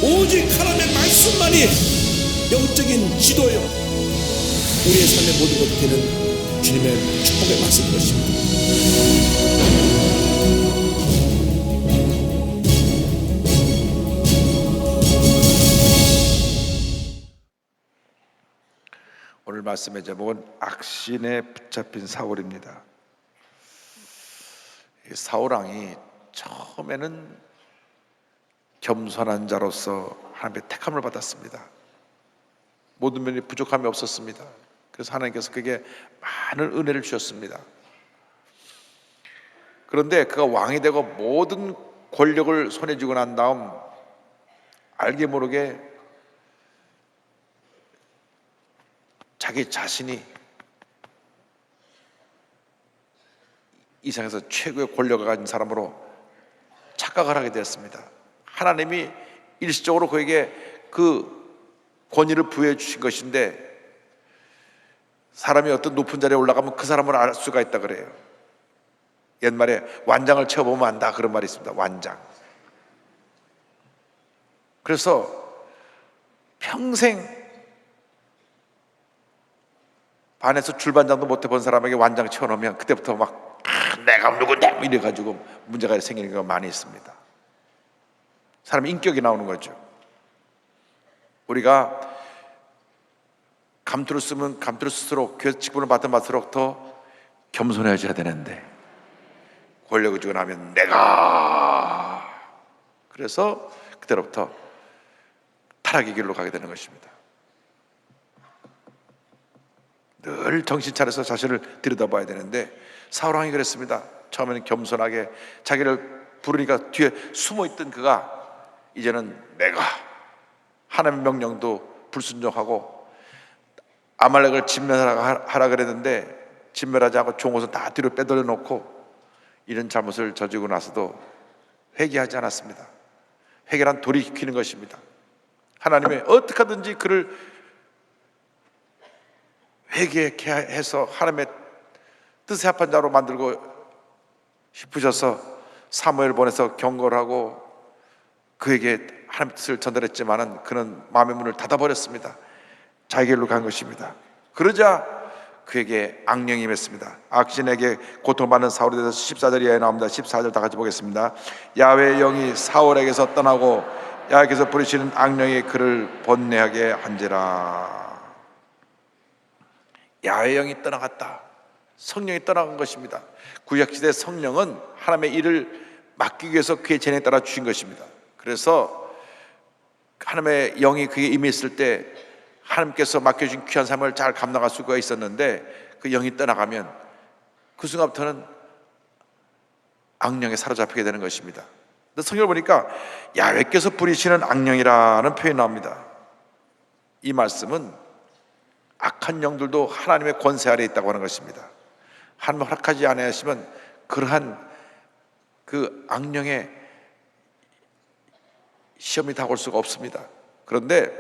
오직 하나님의 말씀만이 영적인 지도요, 우리의 삶의 모든 것이 되는 주님의 축복의 말씀인 것입니다. 오늘 말씀의 제목은 악신에 붙잡힌 사울입니다. 사울왕이 처음에는 겸손한 자로서 하나님의 택함을 받았습니다. 모든 면이 부족함이 없었습니다. 그래서 하나님께서 그에게 많은 은혜를 주셨습니다. 그런데 그가 왕이 되고 모든 권력을 손에 쥐고 난 다음 알게 모르게 자기 자신이 이 세상에서 최고의 권력을 가진 사람으로 착각을 하게 되었습니다. 하나님이 일시적으로 그에게 그 권위를 부여해 주신 것인데, 사람이 어떤 높은 자리에 올라가면 그 사람을 알 수가 있다 그래요. 옛말에 완장을 채워보면 안다, 그런 말이 있습니다. 완장. 그래서 평생 반에서 줄반장도 못 해본 사람에게 완장 채워놓으면 그때부터 막 내가 누군데 이래가지고 문제가 생기는 경우가 많이 있습니다. 사람 인격이 나오는 거죠. 우리가 감투를 쓰면 감투를 쓸수록, 교회에서 직분을 받은 받을수록 더 겸손해져야 되는데, 권력을 주고 나면 내가, 그래서 그때로부터 타락의 길로 가게 되는 것입니다. 늘 정신 차려서 자신을 들여다봐야 되는데, 사울왕이 그랬습니다. 처음에는 겸손하게 자기를 부르니까 뒤에 숨어있던 그가 이제는 내가, 하나님의 명령도 불순종하고 아말렉을 진멸하라 그랬는데 진멸하지 않고 좋은 것을 다 뒤로 빼돌려 놓고, 이런 잘못을 저지르고 나서도 회개하지 않았습니다. 회개란 돌이키는 것입니다. 하나님의 어떻게 하든지 그를 회개케 해서 하나님의 뜻에 합한 자로 만들고 싶으셔서 사무엘을 보내서 경고를 하고 그에게 하나님의 뜻을 전달했지만은 그는 마음의 문을 닫아버렸습니다. 자기 길로 간 것입니다. 그러자 그에게 악령이 임했습니다. 악신에게 고통받는 사울에 대해서 14절 이하에 나옵니다. 14절 다 같이 보겠습니다. 야훼의 영이 사울에게서 떠나고 야훼께서 부리시는 악령이 그를 번뇌하게 한지라. 야훼의 영이 떠나갔다. 성령이 떠나간 것입니다. 구약시대 성령은 하나님의 일을 맡기기 위해서 그의 재능에 따라 주신 것입니다. 그래서 하나님의 영이 그에게 임했을 때 하나님께서 맡겨주신 귀한 삶을 잘 감당할 수가 있었는데, 그 영이 떠나가면 그 순간부터는 악령에 사로잡히게 되는 것입니다. 근데 성경을 보니까 야훼께서 부리시는 악령이라는 표현이 나옵니다. 이 말씀은 악한 영들도 하나님의 권세 아래에 있다고 하는 것입니다. 하나님 허락하지 않으시면 그러한 그 악령의 시험이 다가올 수가 없습니다. 그런데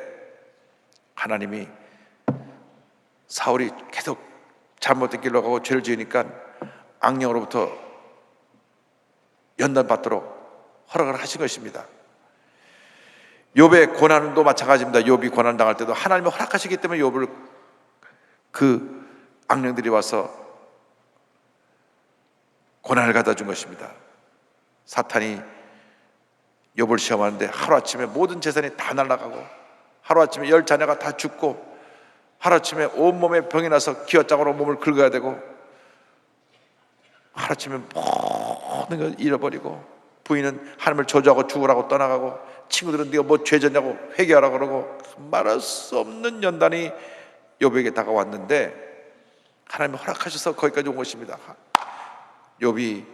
하나님이 사울이 계속 잘못된 길로 가고 죄를 지으니까 악령으로부터 연단받도록 허락을 하신 것입니다. 욥의 고난도 마찬가지입니다. 욥이 고난 당할 때도 하나님이 허락하시기 때문에 욥을 그 악령들이 와서 고난을 갖다 준 것입니다. 사탄이 욥을 시험하는데 하루아침에 모든 재산이 다 날아가고, 하루아침에 10자녀가 다 죽고, 하루아침에 온몸에 병이 나서 기어짝으로 몸을 긁어야 되고, 하루아침에 모든 걸 잃어버리고, 부인은 하나님을 저주하고 죽으라고 떠나가고, 친구들은 네가 뭐 죄졌냐고 회개하라고 그러고, 말할 수 없는 연단이 욥에게 다가왔는데 하나님이 허락하셔서 거기까지 온 것입니다. 욥이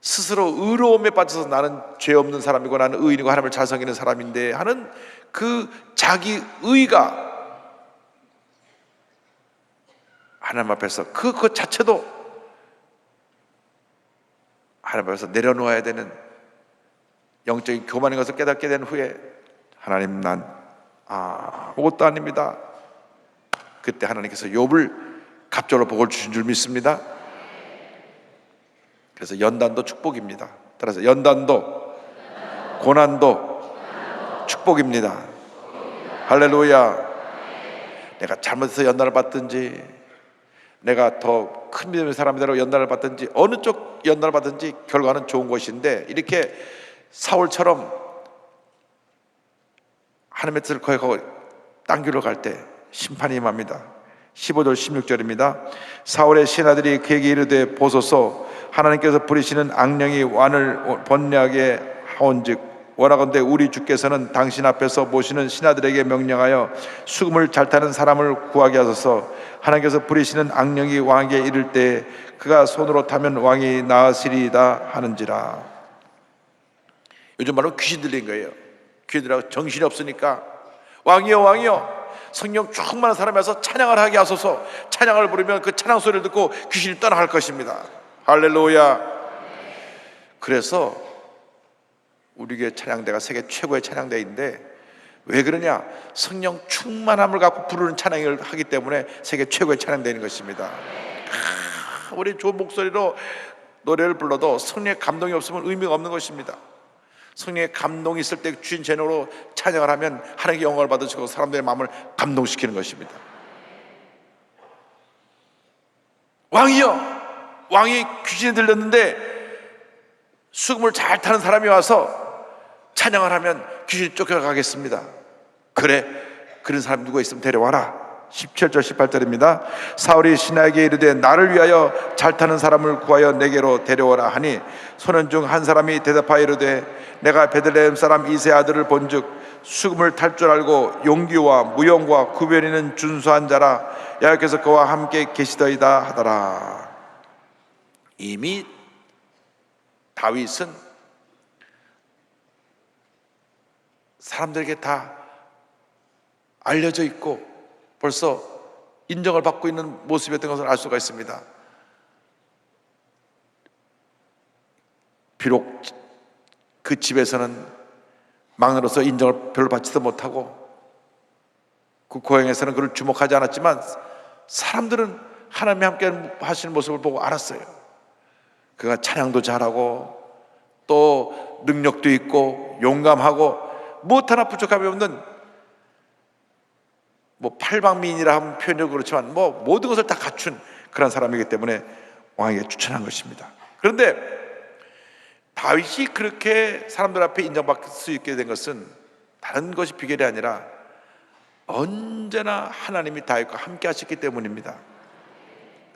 스스로 의로움에 빠져서 나는 죄 없는 사람이고 나는 의인이고 하나님을 잘 섬기는 사람인데 하는 그 자기 의가 하나님 앞에서 그 자체도 하나님 앞에서 내려놓아야 되는 영적인 교만인 것을 깨닫게 된 후에 하나님, 난 아무것도 아닙니다. 그때 하나님께서 욥을 갑절로 복을 주신 줄 믿습니다. 그래서 연단도 축복입니다. 따라서 연단도, 고난도 축복입니다. 할렐루야. 내가 잘못해서 연단을 받든지, 내가 더 큰 믿음의 사람들하고 연단을 받든지, 어느 쪽 연단을 받든지 결과는 좋은 것인데, 이렇게 사울처럼 하나님의 뜻을 거역하고 딴 길로 갈 때 심판이 임합니다. 15절 16절입니다. 사울의 신하들이 그에게 이르되 보소서, 하나님께서 부리시는 악령이 왕을 번뇌하게 하온즉 원하건대 우리 주께서는 당신 앞에서 모시는 신하들에게 명령하여 수금을 잘 타는 사람을 구하게 하소서. 하나님께서 부리시는 악령이 왕에게 이를 때 그가 손으로 타면 왕이 나으시리이다 하는지라. 요즘 말로 귀신 들린 거예요. 귀신 들하고 정신이 없으니까 왕이여 왕이여, 성령 충만한 사람이 와서 찬양을 하게 하소서. 찬양을 부르면 그 찬양 소리를 듣고 귀신이 떠나갈 것입니다. 할렐루야. 그래서 우리 교회 찬양대가 세계 최고의 찬양대인데, 왜 그러냐? 성령 충만함을 갖고 부르는 찬양을 하기 때문에 세계 최고의 찬양대인 것입니다. 우리 좋은 목소리로 노래를 불러도 성령의 감동이 없으면 의미가 없는 것입니다. 성령의 감동이 있을 때 주인 제노로 찬양을 하면 하나님께 영광을 받으시고 사람들의 마음을 감동시키는 것입니다. 왕이여, 왕이 귀신이 들렸는데 수금을 잘 타는 사람이 와서 찬양을 하면 귀신이 쫓겨가겠습니다. 그래, 그런 사람 누가 있으면 데려와라. 17절 18절입니다. 사울이 신하에게 이르되 나를 위하여 잘 타는 사람을 구하여 내게로 데려오라 하니 소년 중 한 사람이 대답하여 이르되 내가 베들레헴 사람 이세 아들을 본즉 수금을 탈 줄 알고 용기와 무용과 구별이는 준수한 자라. 여호와께서 그와 함께 계시더이다 하더라. 이미 다윗은 사람들에게 다 알려져 있고 벌써 인정을 받고 있는 모습이었던 것을 알 수가 있습니다. 비록 그 집에서는 막내로서 인정을 별로 받지도 못하고 그 고향에서는 그를 주목하지 않았지만 사람들은 하나님이 함께 하시는 모습을 보고 알았어요. 그가 찬양도 잘하고 또 능력도 있고 용감하고 무엇 하나 부족함이 없는, 팔방미인이라 하면 표현이 그렇지만 모든 것을 다 갖춘 그런 사람이기 때문에 왕에게 추천한 것입니다. 그런데 다윗이 그렇게 사람들 앞에 인정받을 수 있게 된 것은 다른 것이 비결이 아니라 언제나 하나님이 다윗과 함께 하셨기 때문입니다.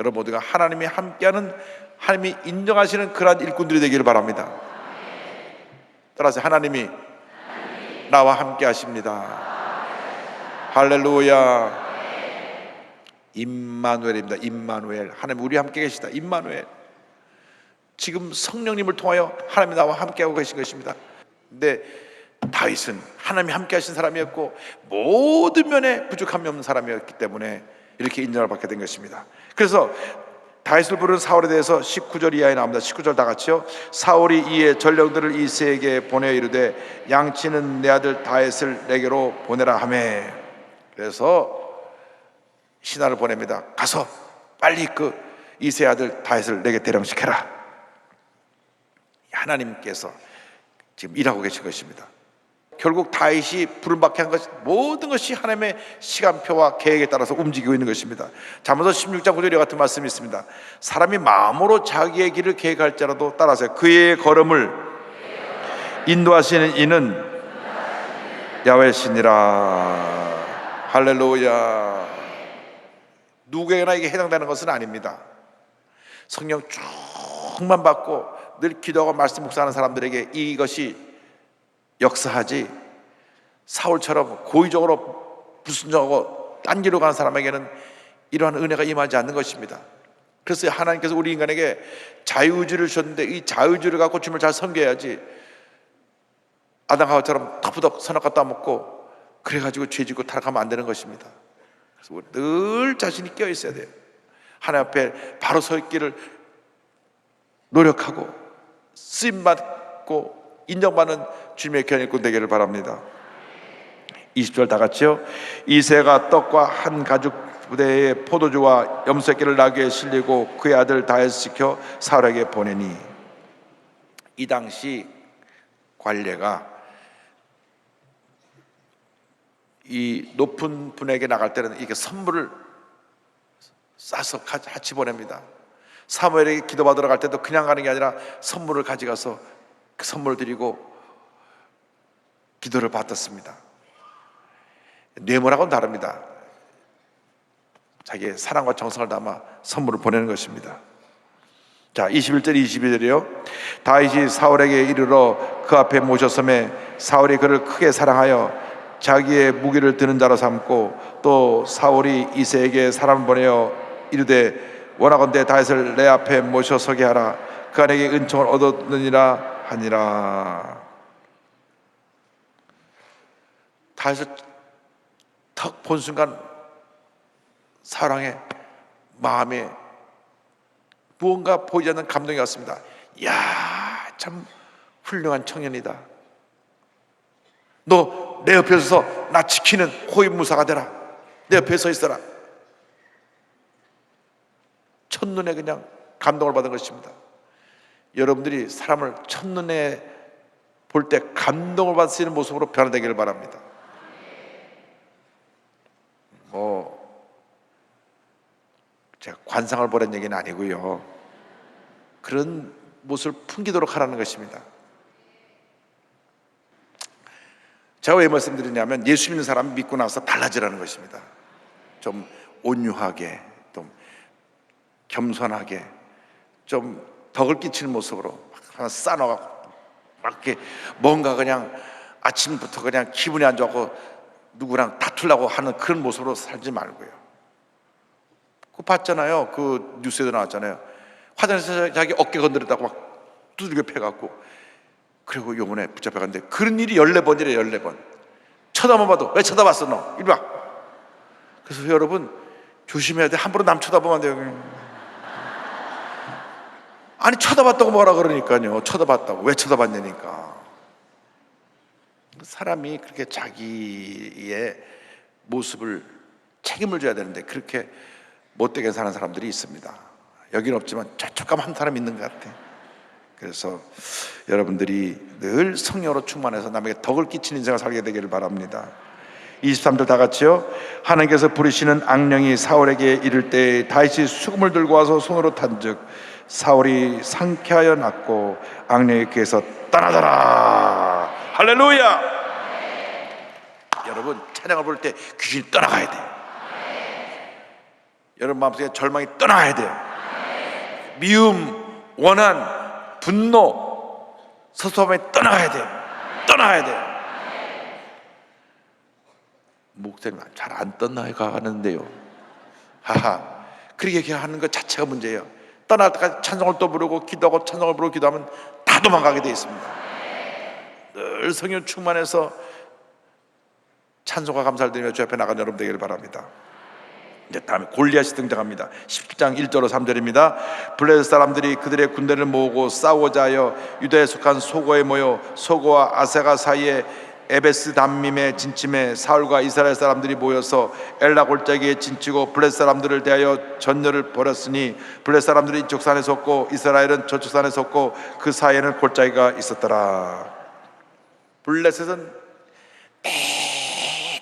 여러분 모두가 하나님이 함께하는, 하나님이 인정하시는 그러한 일꾼들이 되기를 바랍니다. 따라서 하나님이 나와 함께 하십니다. 할렐루야. 임마누엘입니다. 임마누엘. 하나님 우리 함께 계시다. 임마누엘. 지금 성령님을 통하여 하나님이 나와 함께하고 계신 것입니다. 근데 다윗은 하나님이 함께 하신 사람이었고 모든 면에 부족함이 없는 사람이었기 때문에 이렇게 인정을 받게 된 것입니다. 그래서 다윗을 부르는 사울에 대해서 19절 이하에 나옵니다. 19절 다 같이요. 사울이 이에 전령들을 이새에게 보내어 이르되 양치는 내 아들 다윗을 내게로 보내라 하매. 그래서 신하를 보냅니다. 가서 빨리 그 이새 아들 다윗을 내게 대령시켜라. 하나님께서 지금 일하고 계신 것입니다. 결국 다윗이 부름받게 한 것, 모든 것이 하나님의 시간표와 계획에 따라서 움직이고 있는 것입니다. 잠언서 16장 9절에 같은 말씀이 있습니다. 사람이 마음으로 자기의 길을 계획할지라도 따라서 그의 걸음을 인도하시는 이는 야훼시니라. 할렐루야. 누구에게나 이게 해당되는 것은 아닙니다. 성령 충만 받고 늘 기도하고 말씀 묵상하는 사람들에게 이것이 역사하지, 사울처럼 고의적으로 불순종하고 딴 길로 가는 사람에게는 이러한 은혜가 임하지 않는 것입니다. 그래서 하나님께서 우리 인간에게 자유의지를 주셨는데 이 자유의지를 갖고 주님을 잘 섬겨야지, 아담과 하와처럼 터부덕 선악과 따먹고 그래가지고 죄짓고 타락하면 안 되는 것입니다. 그래서 우리 늘 자신이 깨어 있어야 돼요. 하나님 앞에 바로 서 있기를 노력하고 쓰임받고 인정받는 주님의 귀한 일꾼 되기를 바랍니다. 20절 다 같이요. 이새가 떡과 한 가죽 부대에 포도주와 염소새끼를 나귀에 실리고 그의 아들 다윗을 시켜 사울에게 보내니. 이 당시 관례가 이 높은 분에게 나갈 때는 이렇게 선물을 싸서 같이 보냅니다. 사무엘에게 기도받으러 갈 때도 그냥 가는 게 아니라 선물을 가져가서 그 선물을 드리고 기도를 받았습니다. 뇌물하고는 다릅니다. 자기의 사랑과 정성을 담아 선물을 보내는 것입니다. 자, 21절 22절이요. 다윗이 사울에게 이르러 그 앞에 모셨음에 사울이 그를 크게 사랑하여 자기의 무기를 드는 자로 삼고, 또 사울이 이새에게 사람을 보내어 이르되 원하건대 다윗을 내 앞에 모셔서게 하라. 그간에게 은총을 얻었느니라 하니라. 다윗을 턱 본 순간 사랑의 마음에 무언가 보이지 않는 감동이 왔습니다. 이야, 참 훌륭한 청년이다. 너 내 옆에 서서 나 지키는 호위무사가 되라. 내 옆에 서 있어라. 첫눈에 그냥 감동을 받은 것입니다. 여러분들이 사람을 첫눈에 볼 때 감동을 받을 수 있는 모습으로 변화되기를 바랍니다. 제가 관상을 보라는 얘기는 아니고요, 그런 모습을 풍기도록 하라는 것입니다. 제가 왜 말씀드리냐면, 예수 믿는 사람이 믿고 나서 달라지라는 것입니다. 좀 온유하게, 좀 겸손하게, 좀 덕을 끼치는 모습으로 하나 싸놓아갖고 막 이렇게 뭔가 그냥 아침부터 그냥 기분이 안 좋고 누구랑 다투려고 하는 그런 모습으로 살지 말고요. 그거 봤잖아요. 그 뉴스에도 나왔잖아요. 화장실에서 자기 어깨 건드렸다고 막 두들겨 패갖고, 그리고 요번에 붙잡혀갔는데 그런 일이 14번이래. 14번 쳐다만 봐도 왜 쳐다봤어 너? 이리 와. 그래서 여러분 조심해야 돼. 함부로 남 쳐다보면 안 돼요. 아니 쳐다봤다고 뭐라 그러니까요. 쳐다봤다고. 왜 쳐다봤냐니까. 사람이 그렇게 자기의 모습을 책임을 져야 되는데 그렇게 못되게 사는 사람들이 있습니다. 여기는 없지만 저쪽 가면 한 사람 있는 것 같아. 그래서 여러분들이 늘 성령으로 충만해서 남에게 덕을 끼치는 인생을 살게 되기를 바랍니다. 23절 다 같이요. 하나님께서 부르시는 악령이 사울에게 이를 때 다윗이 수금을 들고 와서 손으로 탄즉 사울이 상쾌하여 낫고 악령이 그에서 떠나더라. 할렐루야. 여러분 찬양을 볼 때 귀신이 떠나가야 돼요. 여러분 마음속에 절망이 떠나가야 돼요. 미움, 원한, 분노, 섭섭함이 떠나가야 돼요. 떠나가야 돼요. 목사님 잘 안 떠나가는데요. 하하, 그렇게 하는 것 자체가 문제예요. 떠날 때까지 찬송을 또 부르고 기도하고 찬송을 부르고 기도하면 다 도망가게 되어 있습니다. 늘 성령 충만해서 찬송과 감사를 드리며 주 앞에 나간 여러분 되기를 바랍니다. 이제 다음에 골리앗이 등장합니다. 17장 1절로 3절입니다. 블레셋 사람들이 그들의 군대를 모으고 싸우고자 하여 유다에 속한 소고에 모여 소고와 아세가 사이에 에베스 담밈에 진침해 사울과 이스라엘 사람들이 모여서 엘라 골짜기에 진치고 블레셋 사람들을 대하여 전열을 벌였으니 블레셋 사람들이 이쪽 산에 섰고 이스라엘은 저쪽 산에 섰고 그 사이에는 골짜기가 있었더라. 블레셋은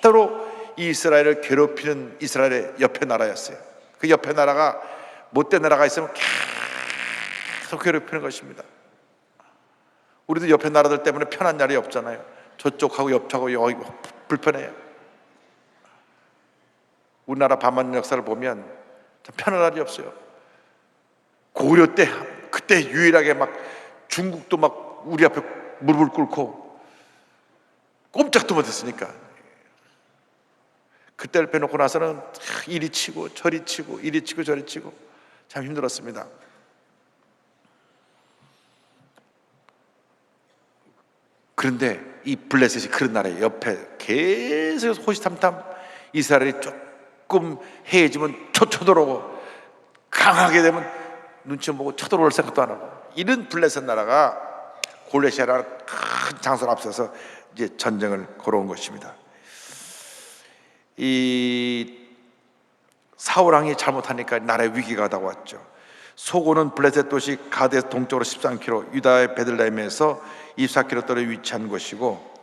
대대로 이스라엘을 괴롭히는 이스라엘의 옆에 나라였어요. 그 옆에 나라가 못된 나라가 있으면 계속 괴롭히는 것입니다. 우리도 옆에 나라들 때문에 편한 날이 없잖아요. 저쪽하고 옆하고 여기 불편해요. 우리나라 반만 역사를 보면 참 편한 날이 없어요. 고려 때 그때 유일하게 막 중국도 막 우리 앞에 무릎을 꿇고 꼼짝도 못했으니까, 그때를 빼놓고 나서는 이리 치고 저리 치고 이리 치고 저리 치고 참 힘들었습니다. 그런데 이 블레셋이 그런 나라에 옆에 계속 호시탐탐 이스라엘이 조금 해해지면 쳐들어오고 강하게 되면 눈치 보고 쳐들어올 생각도 안 하고, 이런 블레셋 나라가 골리앗이라는 큰 장소를 앞서서 이제 전쟁을 걸어온 것입니다. 이 사울왕이 잘못하니까 나라에 위기가 다가왔죠. 소고는 블레셋 도시 가데스 동쪽으로 13km, 유다의 베들레헴에서 24km 떨어 위치한 곳이고,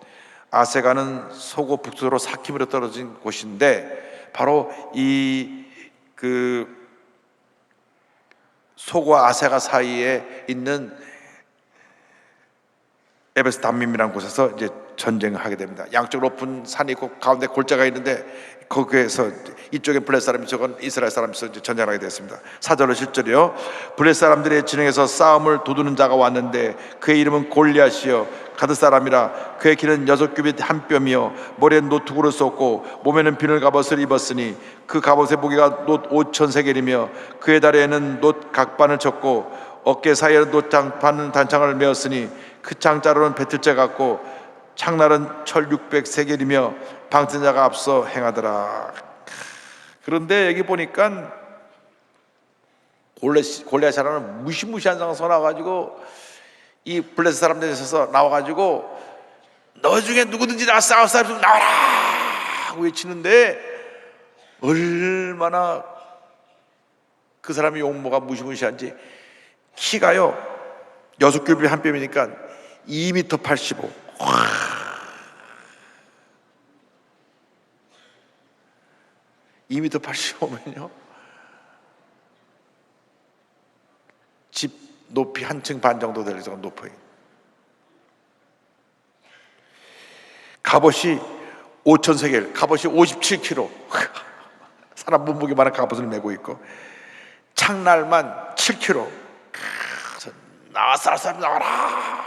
아세가는 소고 북서로 4km 떨어진 곳인데 바로 이 소고와 아세가 사이에 있는 에베스 담밈이라는 곳에서 이제 전쟁을 하게 됩니다. 양쪽으로 높은 산이 있고 가운데 골짜가 있는데 거기에서 이쪽에 블레 사람이 저건 이스라엘 사람이 이제 전쟁하게 됐습니다. 4절로 7절이요. 블레 사람들의 진영에서 싸움을 도두는 자가 왔는데 그의 이름은 골리앗이요 가드 사람이라. 그의 키는 6규빗 한 뼘이요 머리에 노투구를 썼고 몸에는 비늘 갑옷을 입었으니 그 갑옷의 무게가 놋 5,000세겔이며 그의 다리에는 놋 각반을 쳤고 어깨 사이에 놋 단창을 메었으니 그 창자로는 배틀째 같고 창날은 철 600세겔이며 방전자가 앞서 행하더라. 그런데 여기 보니까 골리앗이라는 무시무시한 장소 나와가지고 이 블레셋 사람들이 있어서 나와가지고 너 중에 누구든지 나 싸울 사람 좀 나와라 하고 외치는데 얼마나 그 사람의 용모가 무시무시한지 키가요 6규빗 한 뼘이니까 2m 85. 2m 85면요 집 높이 한 층 반 정도 될 정도 높아요. 갑옷이 5,000세겔, 갑옷이 57kg. 사람 몸무게만한 갑옷을 메고 있고 창날만 7kg. 나와서 사람 나와라.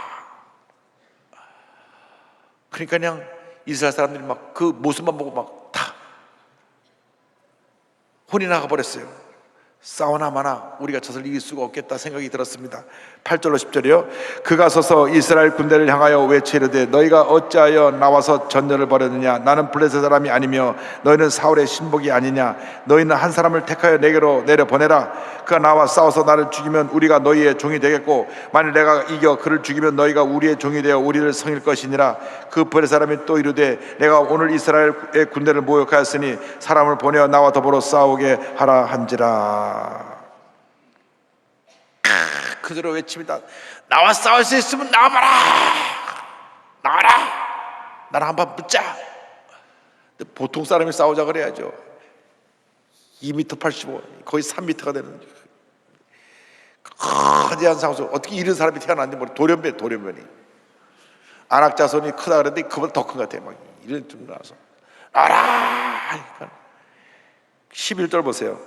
그러니까 그냥 이스라엘 사람들이 막 그 모습만 보고 막 다 혼이 나가버렸어요. 싸우나 마나 우리가 저를 이길 수가 없겠다 생각이 들었습니다. 8절로 10절이요. 그가 서서 이스라엘 군대를 향하여 외치르되 너희가 어찌하여 나와서 전쟁을 벌였느냐. 나는 블레셋 사람이 아니며 너희는 사울의 신복이 아니냐. 너희는 한 사람을 택하여 내게로 내려보내라. 그가 나와 싸워서 나를 죽이면 우리가 너희의 종이 되겠고 만일 내가 이겨 그를 죽이면 너희가 우리의 종이 되어 우리를 섬길 것이니라. 그 블레셋 사람이 또 이르되 내가 오늘 이스라엘의 군대를 모욕하였으니 사람을 보내어 나와 더불어 싸우게 하라 한지라. 그대로 외칩니다. 나와 싸울 수 있으면 나와봐라. 나와라. 나랑 한번 붙자. 보통 사람이 싸우자 그래야죠. 2m 85 거의 3m가 되는 거대한 상수. 어떻게 이런 사람이 태어났는지 모르. 돌연변이 안악자손이 크다 그랬는데 그보다 더 큰 것 같아요. 막 이런 좀 나와서 나와라. 11절 보세요.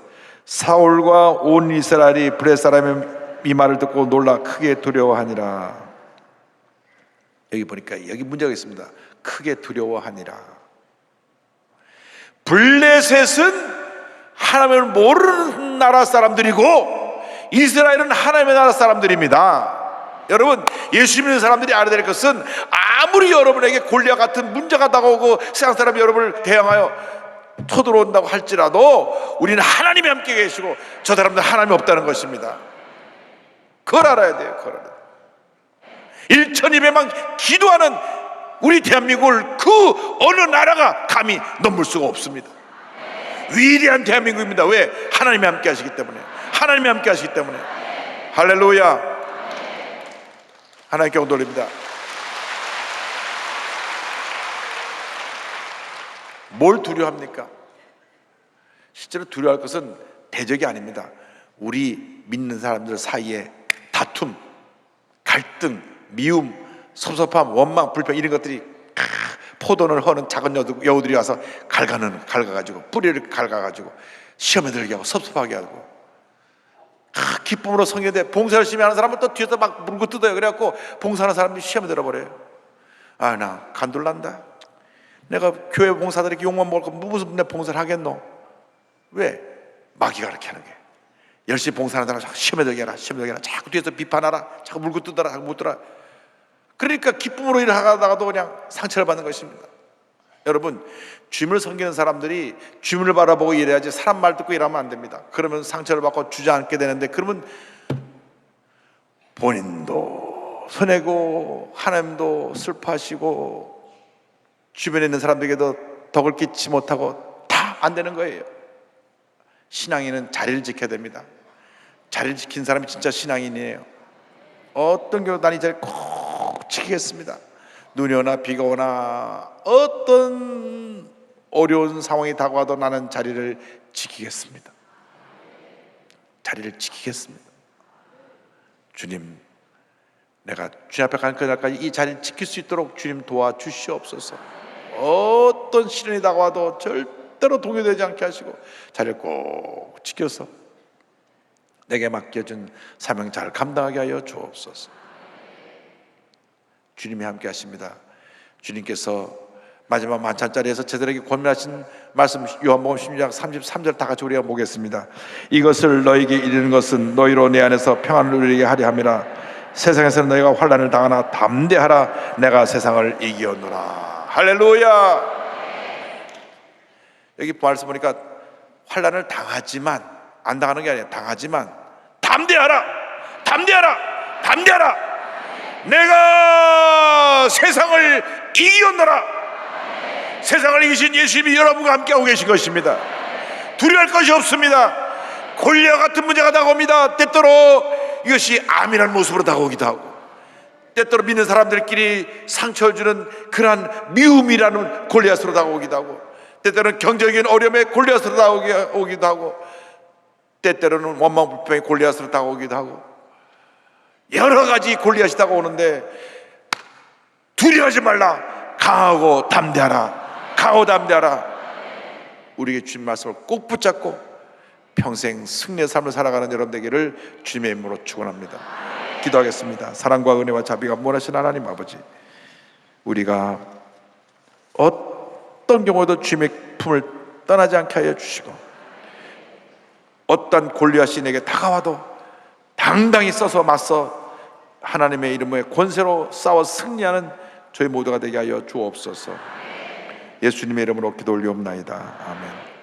사울과 온 이스라엘이 블레셋 사람의 이 말을 듣고 놀라 크게 두려워하니라. 여기 보니까 여기 문제가 있습니다. 크게 두려워하니라. 블레셋은 하나님을 모르는 나라 사람들이고 이스라엘은 하나님의 나라 사람들입니다. 여러분, 예수 믿는 사람들이 알아야 될 것은 아무리 여러분에게 골리앗 같은 문제가 다가오고 세상 사람이 여러분을 대항하여 쳐들어온다고 할지라도 우리는 하나님이 함께 계시고 저 사람들 하나님이 없다는 것입니다. 그걸 알아야 돼요. 그걸 알아야 돼요. 1200만 기도하는 우리 대한민국을 그 어느 나라가 감히 넘을 수가 없습니다. 위대한 대한민국입니다. 왜? 하나님이 함께 하시기 때문에. 하나님이 함께 하시기 때문에. 할렐루야. 하나님께 영광 돌립니다. 뭘 두려워합니까? 실제로 두려워할 것은 대적이 아닙니다. 우리 믿는 사람들 사이에 다툼, 갈등, 미움, 섭섭함, 원망, 불평 이런 것들이 포도를 허는 작은 여우들이 와서 갈가가지고 뿌리를 갈가가지고 시험에 들게 하고 섭섭하게 하고 기쁨으로 성교대 봉사 열심히 하는 사람은 또 뒤에서 막 물고 뜯어요. 그래갖고 봉사하는 사람들이 시험에 들어버려요. 아, 나 간둘난다. 내가 교회 봉사들 이렇게 욕만 먹을 거면 무슨 내 봉사를 하겠노? 왜? 마귀가 그렇게 하는 게. 열심히 봉사하는 사람 자꾸 시험에 들게 해라, 시험에 들게 해라. 자꾸 뒤에서 비판하라, 자꾸 물고 뜯어라, 자꾸 묻더라. 그러니까 기쁨으로 일을 하다가도 그냥 상처를 받는 것입니다. 여러분, 주님을 섬기는 사람들이 주님을 바라보고 일해야지 사람 말 듣고 일하면 안 됩니다. 그러면 상처를 받고 주저앉게 되는데 그러면 본인도 손해고 하나님도 슬퍼하시고 주변에 있는 사람들에게도 덕을 끼치지 못하고 다 안 되는 거예요. 신앙인은 자리를 지켜야 됩니다. 자리를 지킨 사람이 진짜 신앙인이에요. 어떤 경우 난 이 자리 꼭 지키겠습니다. 눈이 오나 비가 오나 어떤 어려운 상황이 다가와도 나는 자리를 지키겠습니다. 자리를 지키겠습니다. 주님, 내가 주님 앞에 가는 그날까지 이 자리를 지킬 수 있도록 주님 도와주시옵소서. 어떤 시련이 다가와도 절대로 동요되지 않게 하시고 자리를 꼭 지켜서 내게 맡겨준 사명 잘 감당하게 하여 주옵소서. 주님이 함께 하십니다. 주님께서 마지막 만찬자리에서 제자들에게 권면하신 말씀, 요한복음 16장 33절 다 같이 우리가 보겠습니다. 이것을 너에게 이르는 것은 너희로 내 안에서 평안을 누리게 하려 함이라. 세상에서는 너희가 환난을 당하나 담대하라. 내가 세상을 이기었노라. 할렐루야. 여기 말씀 보니까 환난을 당하지만, 안 당하는 게 아니라 당하지만 담대하라. 담대하라. 담대하라. 내가 세상을 이기었노라. 세상을 이기신 예수님이 여러분과 함께하고 계신 것입니다. 두려워할 것이 없습니다. 골리앗 같은 문제가 다가옵니다. 때때로 이것이 암이라는 모습으로 다가오기도 하고, 때때로 믿는 사람들끼리 상처를 주는 그러한 미움이라는 골리앗으로 다가오기도 하고, 때때로는 경제적인 어려움의 골리앗으로 다가오기도 하고, 때때로는 원망불평의 골리앗으로 다가오기도 하고, 여러 가지 골리앗이 다가오는데 두려워하지 말라. 강하고 담대하라. 강하고 담대하라. 우리에게 주신 말씀을 꼭 붙잡고 평생 승리의 삶을 살아가는 여러분 되기를 주님의 이름으로 축원합니다. 기도하겠습니다. 사랑과 은혜와 자비가 무한하신 하나님 아버지, 우리가 어떤 경우에도 주님의 품을 떠나지 않게 하여 주시고, 어떤 골리앗이 내게 다가와도 당당히 서서 맞서 하나님의 이름의 권세로 싸워 승리하는 저희 모두가 되게 하여 주옵소서. 예수님의 이름으로 기도 올리옵나이다. 아멘.